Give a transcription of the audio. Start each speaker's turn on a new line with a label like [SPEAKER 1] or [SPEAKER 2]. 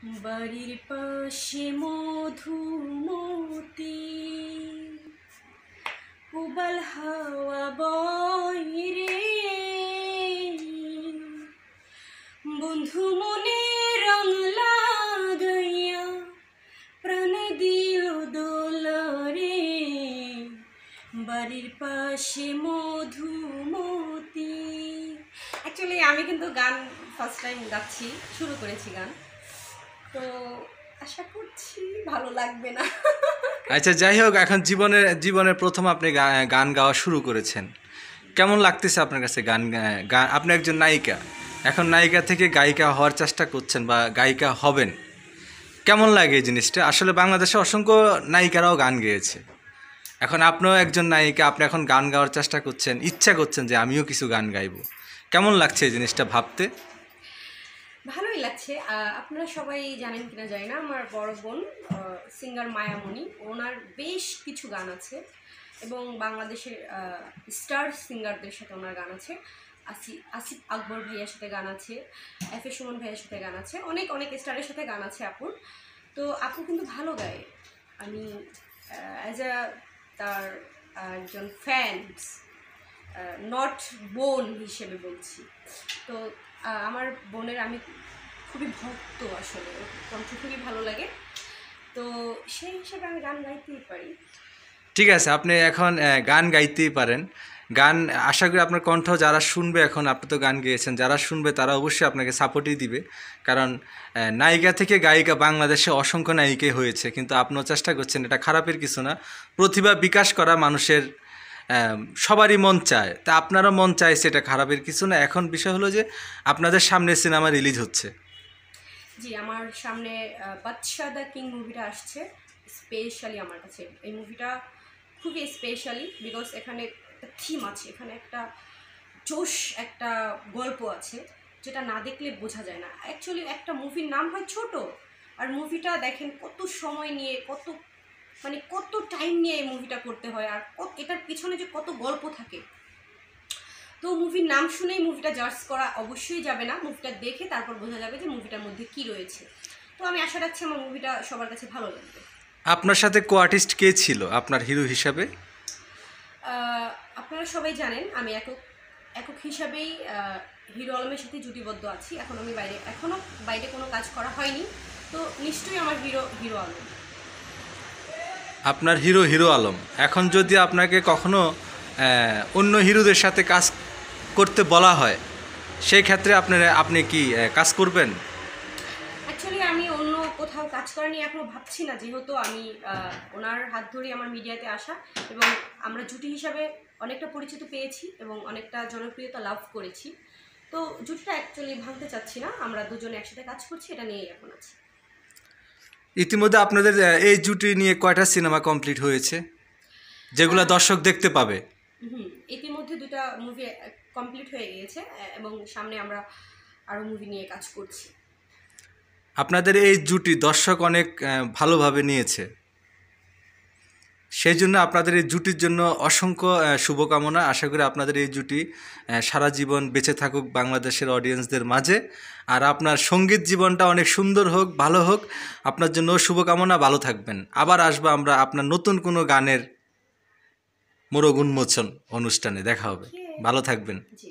[SPEAKER 1] বাড়ির পাশে মধুমতি উবাল হাওয়া বয় রে, বন্ধু মনে রং লাগাইয়া প্রাণে দিল দোলা রে, বাড়ির পাশে মধুমতি। অ্যাকচুয়ালি আমি কিন্তু গান ফার্স্ট টাইম গাচ্ছি, শুরু করেছি গান, তো আশা করছি ভালো লাগবে না।
[SPEAKER 2] আচ্ছা, যাই হোক, এখন জীবনের প্রথম আপনি গান গাওয়া শুরু করেছেন, কেমন লাগতেছে আপনার কাছে? গান আপনি একজন নায়িকা, এখন নায়িকা থেকে গায়িকা হওয়ার চেষ্টা করছেন বা গায়িকা হবেন, কেমন লাগে এই জিনিসটা? আসলে বাংলাদেশে অসংখ্য নায়িকারাও গান গেয়েছে, এখন আপনিও একজন নায়িকা, আপনি এখন গান গাওয়ার চেষ্টা করছেন, ইচ্ছা করছেন যে আমিও কিছু গান গাইবো, কেমন লাগছে এই জিনিসটা ভাবতে?
[SPEAKER 1] ভালোই লাগছে। আপনারা সবাই জানেন কিনা জানি না, আমার বড় বোন সিঙ্গার মায়ামণি, ওনার বেশ কিছু গান আছে এবং বাংলাদেশের স্টার সিঙ্গারদের সাথে ওনার গান আছে। আসিফ আকবর ভাইয়ার সাথে গান আছে, এফ এ সুমন ভাইয়ের সাথে গান আছে, অনেক অনেক স্টারের সাথে গান আছে আপুর। তো আপু কিন্তু ভালো গায়, আমি অ্যাজ আ তার একজন ফ্যান্স, নট বোন হিসেবে বলছি। তো আমার বোনের আমি খুবই ভক্ত, আসলে কণ্ঠ খুবই ভালো লাগে, তো সেই হিসেবে আমি গান গাইতেই পারি।
[SPEAKER 2] ঠিক আছে, আপনি এখন গান গাইতেই পারেন, গান আশা করি আপনার কণ্ঠ যারা শুনবে, এখন আপনি তো গান গেয়েছেন, যারা শুনবে তারা অবশ্যই আপনাকে সাপোর্টই দিবে, কারণ নায়িকা থেকে গায়িকা বাংলাদেশে অসংখ্য নায়িকাই হয়েছে, কিন্তু আপনিও চেষ্টা করছেন, এটা খারাপের কিছু না, প্রতিভা বিকাশ করা মানুষের সবারই মন চায়, তা আপনারও মন চাইছে, এটা খারাপের কিছু না। এখন বিষয় হলো যে আপনাদের সামনে সিনেমা রিলিজ হচ্ছে।
[SPEAKER 1] জি, আমার সামনে বাদশা দ্য কিং মুভিটা আসছে, স্পেশালি আমার কাছে এই মুভিটা খুবই স্পেশালি, বিকজ এখানে একটা থিম আছে, এখানে একটা জোশ, একটা গল্প আছে, যেটা না দেখলে বোঝা যায় না। অ্যাকচুয়ালি একটা মুভির নাম হয় ছোট, আর মুভিটা দেখেন কত সময় নিয়ে, কত টাইম নিয়ে এই মুভিটা করতে হয়, আর এটার পিছনে যে কত গল্প থাকে। তো মুভির নাম শুনেই মুভিটা জাজ করা অবশ্যই যাবে না, মুভিটা দেখে তারপর বোঝা যাবে যে মুভিটার মধ্যে কি রয়েছে। তো আমি আশা রাখছি আমার মুভিটা সবার কাছে ভালো লাগবে।
[SPEAKER 2] আপনার সাথে কো আর্টিস্ট কে ছিল আপনার হিরো হিসাবে?
[SPEAKER 1] আপনারা সবাই জানেন আমি একক হিসাবেই হিরো আলমের সাথে জুটিবদ্ধ আছি। এখনও বাইরে কোনো কাজ করা হয়নি, তো নিশ্চয়ই আমার হিরো আলম।
[SPEAKER 2] আপনার হিরো আলম। এখন যদি আপনাকে কখনো অন্য হিরোদের সাথে কাজ করতে বলা হয়, সেই ক্ষেত্রে আপনি কি কাজ করবেন?
[SPEAKER 1] অ্যাকচুয়ালি আমি অন্য কোথাও কাজ করা নিয়ে এখনও ভাবছি না, যেহেতু আমি ওনার হাত ধরেই আমার মিডিয়াতে আসা, এবং আমরা জুটি হিসাবে অনেকটা পরিচিত পেয়েছি এবং অনেকটা জনপ্রিয়তা লাভ করেছি। তো জুটিটা অ্যাকচুয়ালি ভাঙতে চাচ্ছি না, আমরা দুজনে একসাথে কাজ করছি, এটা নিয়েই এখন আছি।
[SPEAKER 2] ইতিমধ্যে আপনাদের এই জুটি নিয়ে কয়টা সিনেমা কমপ্লিট হয়েছে যেগুলো দর্শক দেখতে পাবে?
[SPEAKER 1] ইতিমধ্যে 2টা মুভি কমপ্লিট হয়ে গিয়েছে এবং সামনে আমরা আরও মুভি নিয়ে কাজ করছি।
[SPEAKER 2] আপনাদের এই জুটি দর্শক অনেক ভালোভাবে নিয়েছে, সেই জন্য আপনাদের এই জুটির জন্য অসংখ্য শুভকামনা। আশা করি আপনাদের এই জুটি সারা জীবন বেঁচে থাকুক বাংলাদেশের অডিয়েন্সদের মাঝে, আর আপনার সঙ্গীত জীবনটা অনেক সুন্দর হোক, ভালো হোক, আপনার জন্য শুভকামনা। ভালো থাকবেন, আবার আসবো আমরা আপনার নতুন কোনো গানের মোড়ক উন্মোচন অনুষ্ঠানে, দেখা হবে। ভালো থাকবেন।
[SPEAKER 1] জি।